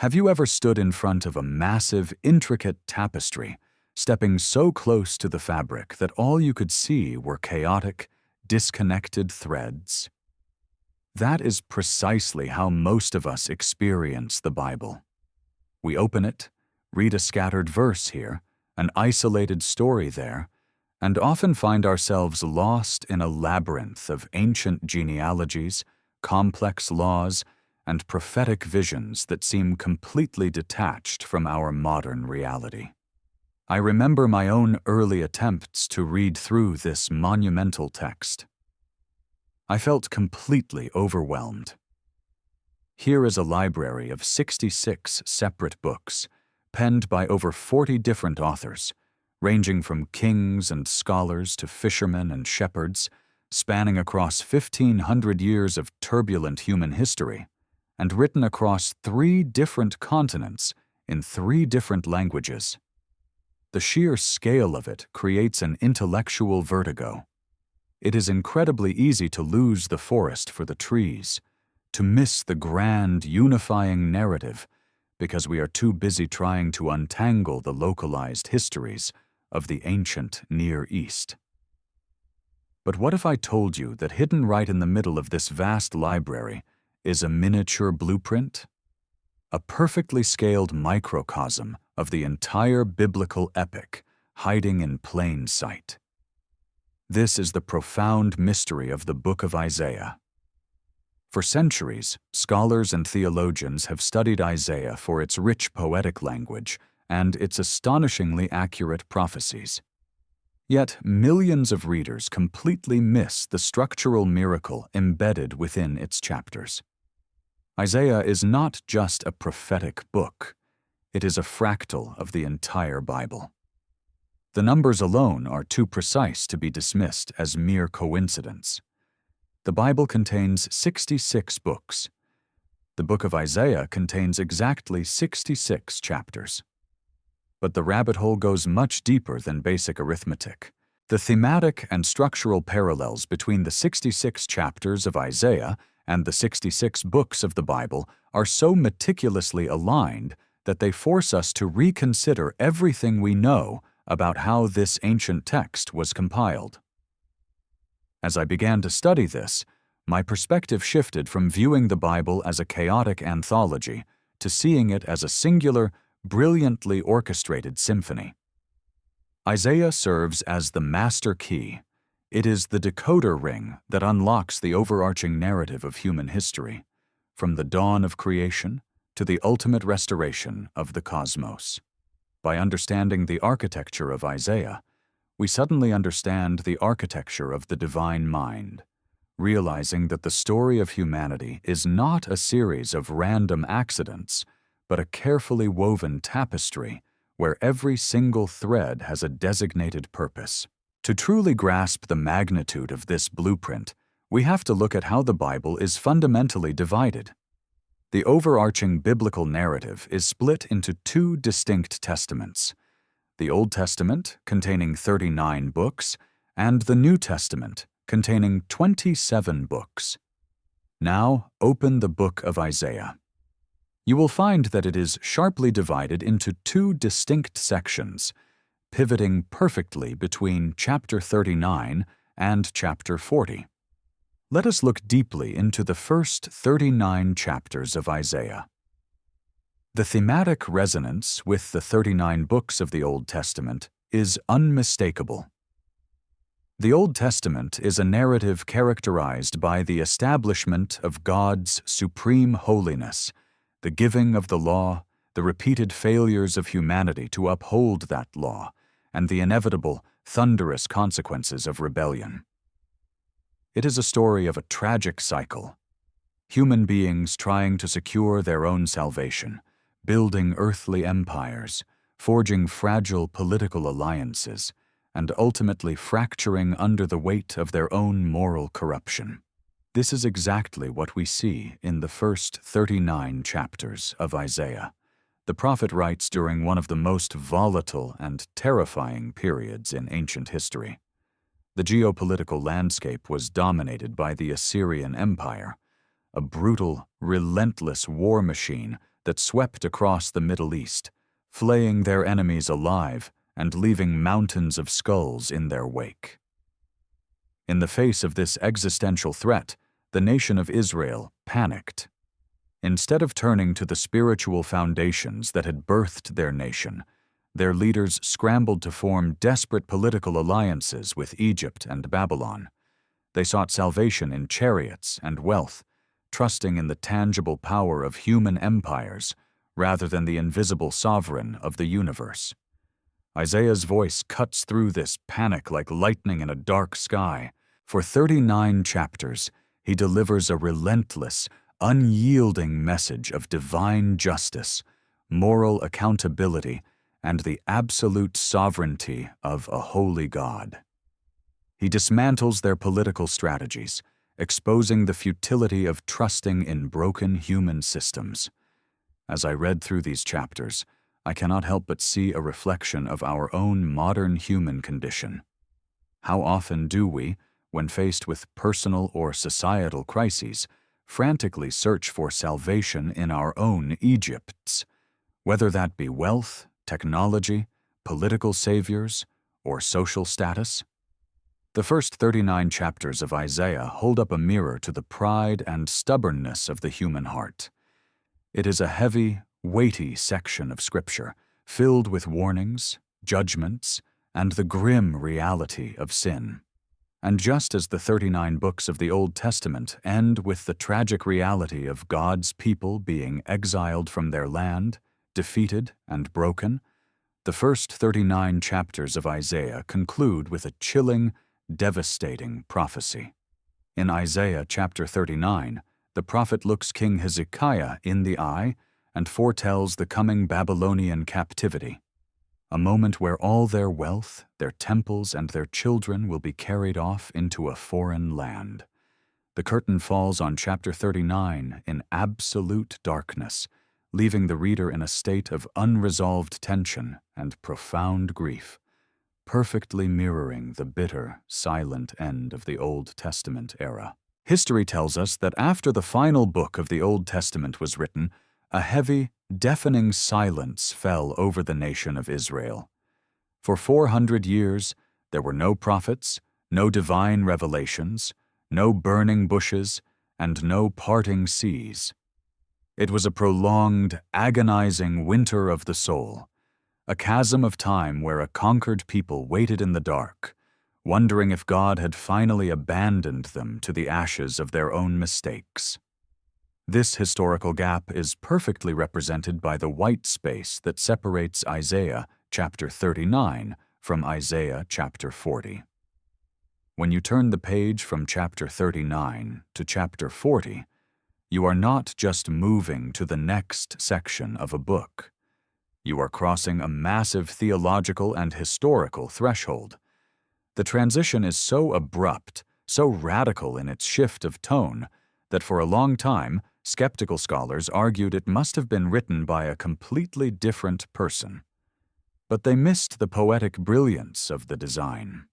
Have you ever stood in front of a massive, intricate tapestry, stepping so close to the fabric that all you could see were chaotic, disconnected threads? That is precisely how most of us experience the Bible. We open it, read a scattered verse here, an isolated story there, and often find ourselves lost in a labyrinth of ancient genealogies, complex laws, and prophetic visions that seem completely detached from our modern reality. I remember my own early attempts to read through this monumental text. I felt completely overwhelmed. Here is a library of 66 separate books, penned by over 40 different authors, ranging from kings and scholars to fishermen and shepherds, spanning across 1,500 years of turbulent human history, and written across 3 different continents in 3 different languages. The sheer scale of it creates an intellectual vertigo. It is incredibly easy to lose the forest for the trees, to miss the grand, unifying narrative, because we are too busy trying to untangle the localized histories of the ancient Near East. But what if I told you that hidden right in the middle of this vast library is a miniature blueprint? A perfectly scaled microcosm of the entire biblical epic, hiding in plain sight. This is the profound mystery of the book of Isaiah. For centuries, scholars and theologians have studied Isaiah for its rich poetic language and its astonishingly accurate prophecies. Yet millions of readers completely miss the structural miracle embedded within its chapters. Isaiah is not just a prophetic book, it is a fractal of the entire Bible. The numbers alone are too precise to be dismissed as mere coincidence. The Bible contains 66 books. The book of Isaiah contains exactly 66 chapters. But the rabbit hole goes much deeper than basic arithmetic. The thematic and structural parallels between the 66 chapters of Isaiah and the 66 books of the Bible are so meticulously aligned that they force us to reconsider everything we know about how this ancient text was compiled. As I began to study this, my perspective shifted from viewing the Bible as a chaotic anthology to seeing it as a singular, brilliantly orchestrated symphony. Isaiah serves as the master key. It is the decoder ring that unlocks the overarching narrative of human history, from the dawn of creation to the ultimate restoration of the cosmos. By understanding the architecture of Isaiah, we suddenly understand the architecture of the divine mind, realizing that the story of humanity is not a series of random accidents, but a carefully woven tapestry where every single thread has a designated purpose. To truly grasp the magnitude of this blueprint, we have to look at how the Bible is fundamentally divided. The overarching biblical narrative is split into 2 distinct testaments: the Old Testament, containing 39 books, and the New Testament, containing 27 books. Now, open the book of Isaiah. You will find that it is sharply divided into 2 distinct sections, pivoting perfectly between chapter 39 and chapter 40. Let us look deeply into the first 39 chapters of Isaiah. The thematic resonance with the 39 books of the Old Testament is unmistakable. The Old Testament is a narrative characterized by the establishment of God's supreme holiness, the giving of the law, the repeated failures of humanity to uphold that law, and the inevitable, thunderous consequences of rebellion. It is a story of a tragic cycle. Human beings trying to secure their own salvation, building earthly empires, forging fragile political alliances, and ultimately fracturing under the weight of their own moral corruption. This is exactly what we see in the first 39 chapters of Isaiah. The prophet writes during one of the most volatile and terrifying periods in ancient history. The geopolitical landscape was dominated by the Assyrian Empire, a brutal, relentless war machine that swept across the Middle East, flaying their enemies alive and leaving mountains of skulls in their wake. In the face of this existential threat, the nation of Israel panicked. Instead of turning to the spiritual foundations that had birthed their nation, their leaders scrambled to form desperate political alliances with Egypt and Babylon. They sought salvation in chariots and wealth, trusting in the tangible power of human empires rather than the invisible sovereign of the universe. Isaiah's voice cuts through this panic like lightning in a dark sky. For 39 chapters, he delivers a relentless, unyielding message of divine justice, moral accountability, and the absolute sovereignty of a holy God. He dismantles their political strategies, exposing the futility of trusting in broken human systems. As I read through these chapters, I cannot help but see a reflection of our own modern human condition. How often do we, when faced with personal or societal crises, frantically search for salvation in our own Egypts, whether that be wealth, technology, political saviors, or social status? The first 39 chapters of Isaiah hold up a mirror to the pride and stubbornness of the human heart. It is a heavy, weighty section of Scripture, filled with warnings, judgments, and the grim reality of sin. And just as the 39 books of the Old Testament end with the tragic reality of God's people being exiled from their land, defeated and broken, the first 39 chapters of Isaiah conclude with a chilling, devastating prophecy. In Isaiah chapter 39, the prophet looks King Hezekiah in the eye and foretells the coming Babylonian captivity, a moment where all their wealth, their temples, and their children will be carried off into a foreign land. The curtain falls on chapter 39 in absolute darkness, leaving the reader in a state of unresolved tension and profound grief, perfectly mirroring the bitter, silent end of the Old Testament era. History tells us that after the final book of the Old Testament was written, a heavy, deafening silence fell over the nation of Israel. For 400 years, there were no prophets, no divine revelations, no burning bushes, and no parting seas. It was a prolonged, agonizing winter of the soul, a chasm of time where a conquered people waited in the dark, wondering if God had finally abandoned them to the ashes of their own mistakes. This historical gap is perfectly represented by the white space that separates Isaiah chapter 39 from Isaiah chapter 40. When you turn the page from chapter 39 to chapter 40, you are not just moving to the next section of a book. You are crossing a massive theological and historical threshold. The transition is so abrupt, so radical in its shift of tone, that for a long time, skeptical scholars argued it must have been written by a completely different person. But they missed the poetic brilliance of the design.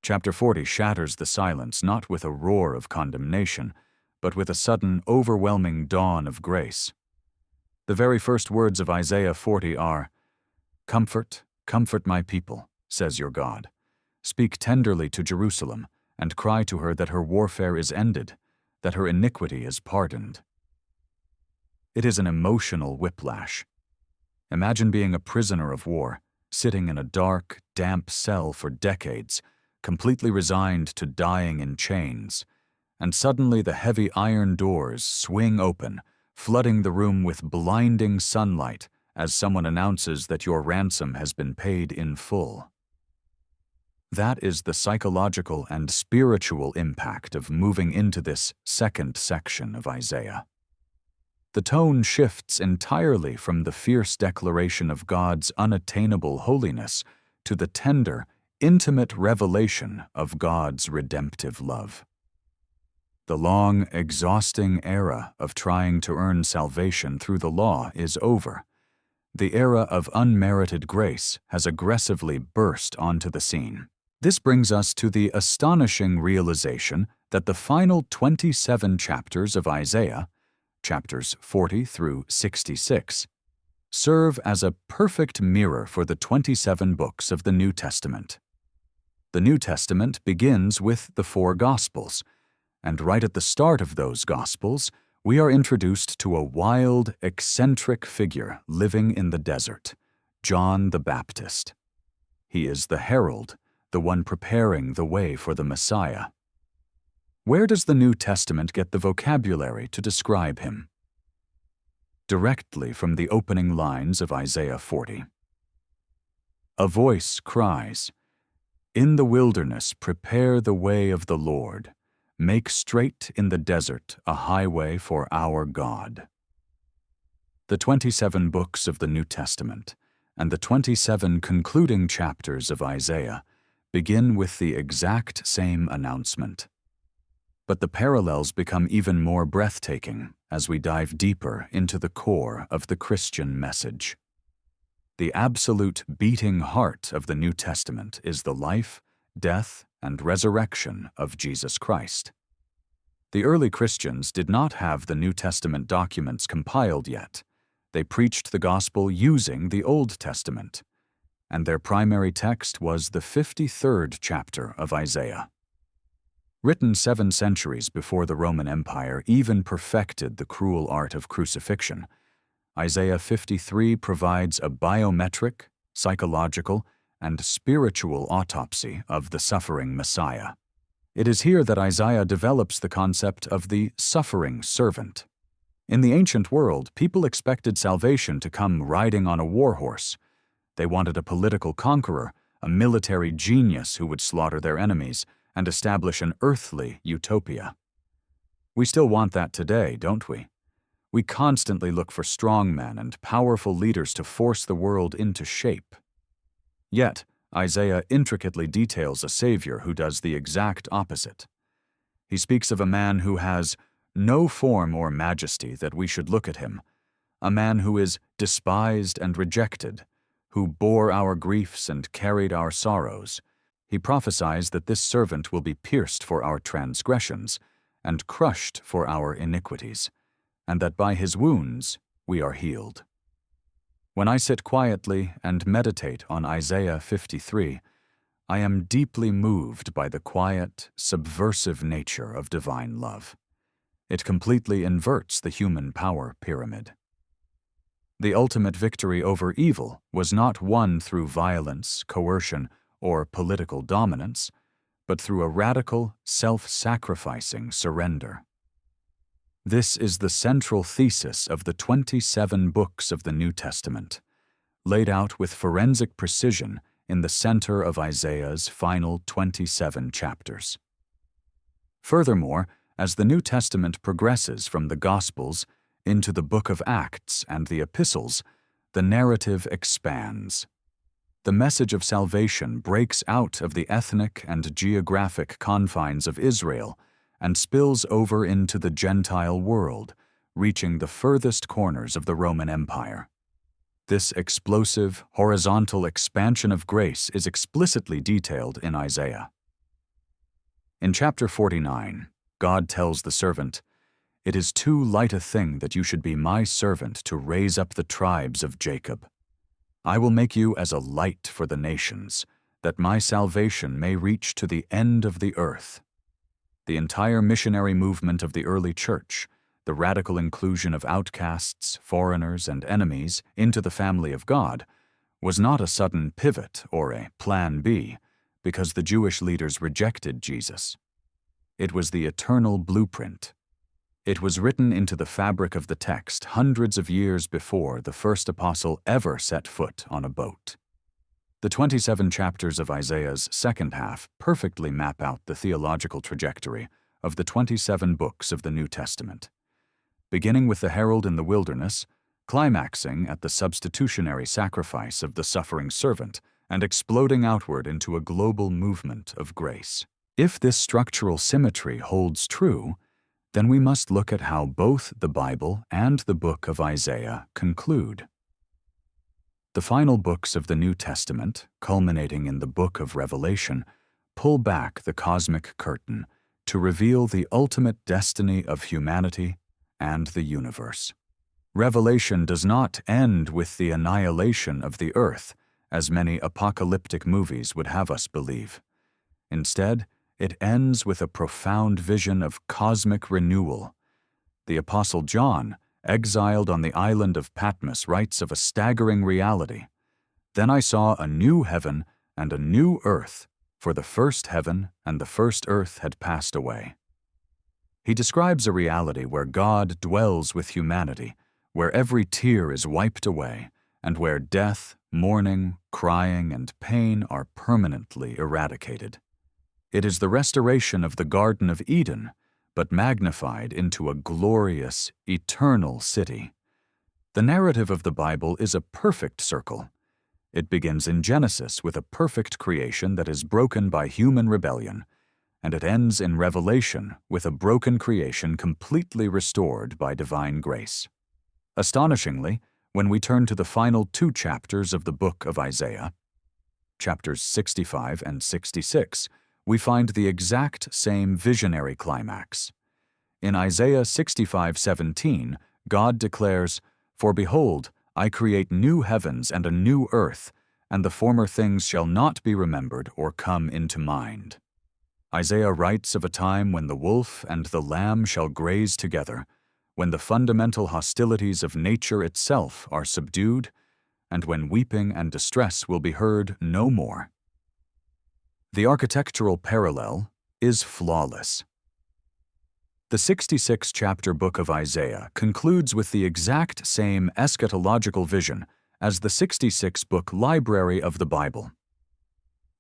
Chapter 40 shatters the silence not with a roar of condemnation, but with a sudden, overwhelming dawn of grace. The very first words of Isaiah 40 are, "Comfort, comfort my people, says your God. Speak tenderly to Jerusalem, and cry to her that her warfare is ended, that her iniquity is pardoned." It is an emotional whiplash. Imagine being a prisoner of war, sitting in a dark, damp cell for decades, completely resigned to dying in chains, and suddenly the heavy iron doors swing open, flooding the room with blinding sunlight as someone announces that your ransom has been paid in full. That is the psychological and spiritual impact of moving into this second section of Isaiah. The tone shifts entirely from the fierce declaration of God's unattainable holiness to the tender, intimate revelation of God's redemptive love. The long, exhausting era of trying to earn salvation through the law is over. The era of unmerited grace has aggressively burst onto the scene. This brings us to the astonishing realization that the final 27 chapters of Isaiah, chapters 40 through 66, serve as a perfect mirror for the 27 books of the New Testament. The New Testament begins with the four Gospels, and right at the start of those Gospels, we are introduced to a wild, eccentric figure living in the desert, John the Baptist. He is the herald, the one preparing the way for the Messiah. Where does the New Testament get the vocabulary to describe him? Directly from the opening lines of Isaiah 40. A voice cries, "In the wilderness prepare the way of the Lord. Make straight in the desert a highway for our God." The 27 books of the New Testament and the 27 concluding chapters of Isaiah begin with the exact same announcement. But the parallels become even more breathtaking as we dive deeper into the core of the Christian message. The absolute beating heart of the New Testament is the life, death, and resurrection of Jesus Christ. The early Christians did not have the New Testament documents compiled yet. They preached the gospel using the Old Testament, and their primary text was the 53rd chapter of Isaiah. Written 7 centuries before the Roman Empire even perfected the cruel art of crucifixion, Isaiah 53 provides a biometric, psychological, and spiritual autopsy of the suffering Messiah. It is here that Isaiah develops the concept of the suffering servant. In the ancient world, people expected salvation to come riding on a war horse. They wanted a political conqueror, a military genius who would slaughter their enemies and establish an earthly utopia. We still want that today, don't we? We constantly look for strong men and powerful leaders to force the world into shape. Yet, Isaiah intricately details a Savior who does the exact opposite. He speaks of a man who has no form or majesty that we should look at him, a man who is despised and rejected, who bore our griefs and carried our sorrows. He prophesies that this servant will be pierced for our transgressions and crushed for our iniquities, and that by his wounds we are healed. When I sit quietly and meditate on Isaiah 53, I am deeply moved by the quiet, subversive nature of divine love. It completely inverts the human power pyramid. The ultimate victory over evil was not won through violence, coercion, or political dominance, but through a radical, self-sacrificing surrender. This is the central thesis of the 27 books of the New Testament, laid out with forensic precision in the center of Isaiah's final 27 chapters. Furthermore, as the New Testament progresses from the Gospels into the book of Acts and the Epistles, the narrative expands. The message of salvation breaks out of the ethnic and geographic confines of Israel and spills over into the Gentile world, reaching the furthest corners of the Roman Empire. This explosive, horizontal expansion of grace is explicitly detailed in Isaiah. In chapter 49, God tells the servant, "It is too light a thing that you should be my servant to raise up the tribes of Jacob. I will make you as a light for the nations, that my salvation may reach to the end of the earth." The entire missionary movement of the early church, the radical inclusion of outcasts, foreigners, and enemies into the family of God, was not a sudden pivot or a plan B, because the Jewish leaders rejected Jesus. It was the eternal blueprint. It was written into the fabric of the text hundreds of years before the first apostle ever set foot on a boat. The 27 chapters of Isaiah's second half perfectly map out the theological trajectory of the 27 books of the New Testament, beginning with the herald in the wilderness, climaxing at the substitutionary sacrifice of the suffering servant, and exploding outward into a global movement of grace. If this structural symmetry holds true, then we must look at how both the Bible and the book of Isaiah conclude. The final books of the New Testament, culminating in the book of Revelation, pull back the cosmic curtain to reveal the ultimate destiny of humanity and the universe. Revelation does not end with the annihilation of the earth, as many apocalyptic movies would have us believe. Instead, it ends with a profound vision of cosmic renewal. The Apostle John, exiled on the island of Patmos, writes of a staggering reality. "Then I saw a new heaven and a new earth, for the first heaven and the first earth had passed away." He describes a reality where God dwells with humanity, where every tear is wiped away, and where death, mourning, crying, and pain are permanently eradicated. It is the restoration of the Garden of Eden, but magnified into a glorious, eternal city. The narrative of the Bible is a perfect circle. It begins in Genesis with a perfect creation that is broken by human rebellion, and it ends in Revelation with a broken creation completely restored by divine grace. Astonishingly, when we turn to the final 2 chapters of the book of Isaiah, chapters 65 and 66, we find the exact same visionary climax. In Isaiah 65:17, God declares, "For behold, I create new heavens and a new earth, and the former things shall not be remembered or come into mind." Isaiah writes of a time when the wolf and the lamb shall graze together, when the fundamental hostilities of nature itself are subdued, and when weeping and distress will be heard no more. The architectural parallel is flawless. The 66-chapter book of Isaiah concludes with the exact same eschatological vision as the 66-book library of the Bible.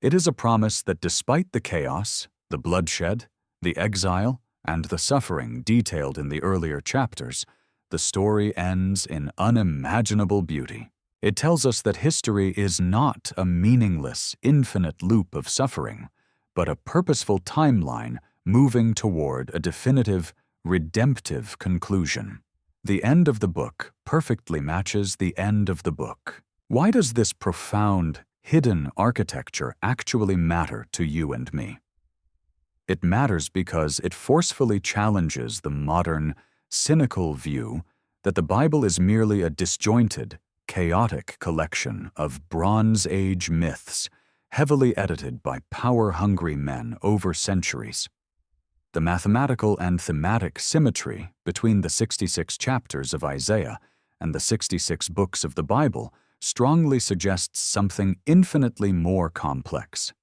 It is a promise that despite the chaos, the bloodshed, the exile, and the suffering detailed in the earlier chapters, the story ends in unimaginable beauty. It tells us that history is not a meaningless, infinite loop of suffering, but a purposeful timeline moving toward a definitive, redemptive conclusion. The end of the book perfectly matches the end of the book. Why does this profound, hidden architecture actually matter to you and me? It matters because it forcefully challenges the modern, cynical view that the Bible is merely a disjointed, chaotic collection of Bronze Age myths, heavily edited by power-hungry men over centuries. The mathematical and thematic symmetry between the 66 chapters of Isaiah and the 66 books of the Bible strongly suggests something infinitely more complex.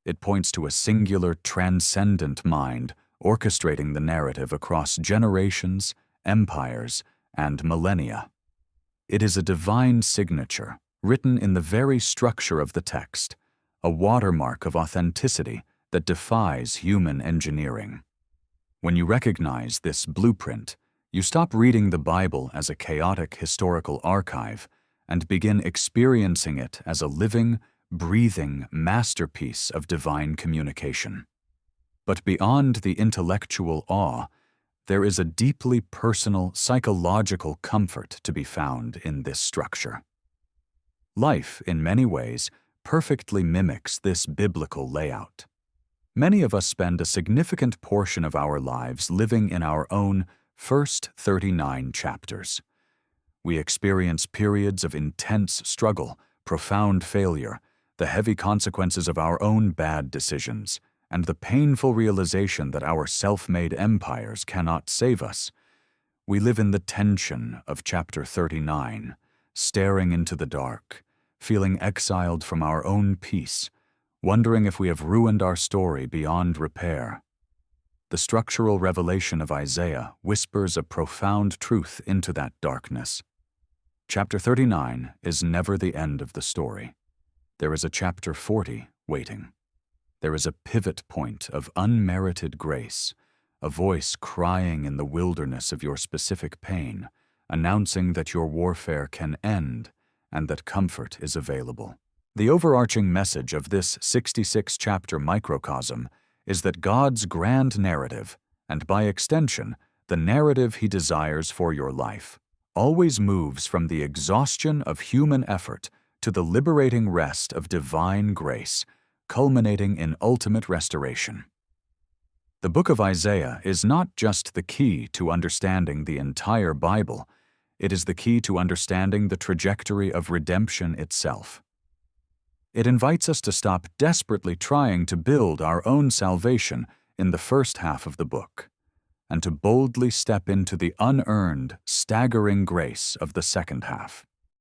It points to a singular, transcendent mind orchestrating the narrative across generations, empires, and millennia. It is a divine signature, written in the very structure of the text, a watermark of authenticity that defies human engineering. When you recognize this blueprint, you stop reading the Bible as a chaotic historical archive and begin experiencing it as a living, breathing masterpiece of divine communication. But beyond the intellectual awe, there is a deeply personal, psychological comfort to be found in this structure. Life, in many ways, perfectly mimics this biblical layout. Many of us spend a significant portion of our lives living in our own first 39 chapters. We experience periods of intense struggle, profound failure, the heavy consequences of our own bad decisions, and the painful realization that our self-made empires cannot save us. We live in the tension of chapter 39, staring into the dark, feeling exiled from our own peace, wondering if we have ruined our story beyond repair. The structural revelation of Isaiah whispers a profound truth into that darkness. Chapter 39 is never the end of the story. There is a chapter 40 waiting. There is a pivot point of unmerited grace, a voice crying in the wilderness of your specific pain, announcing that your warfare can end and that comfort is available. The overarching message of this 66-chapter microcosm is that God's grand narrative, and by extension, the narrative He desires for your life, always moves from the exhaustion of human effort to the liberating rest of divine grace, culminating in ultimate restoration. The book of Isaiah is not just the key to understanding the entire Bible, it is the key to understanding the trajectory of redemption itself. It invites us to stop desperately trying to build our own salvation in the first half of the book, and to boldly step into the unearned, staggering grace of the second half.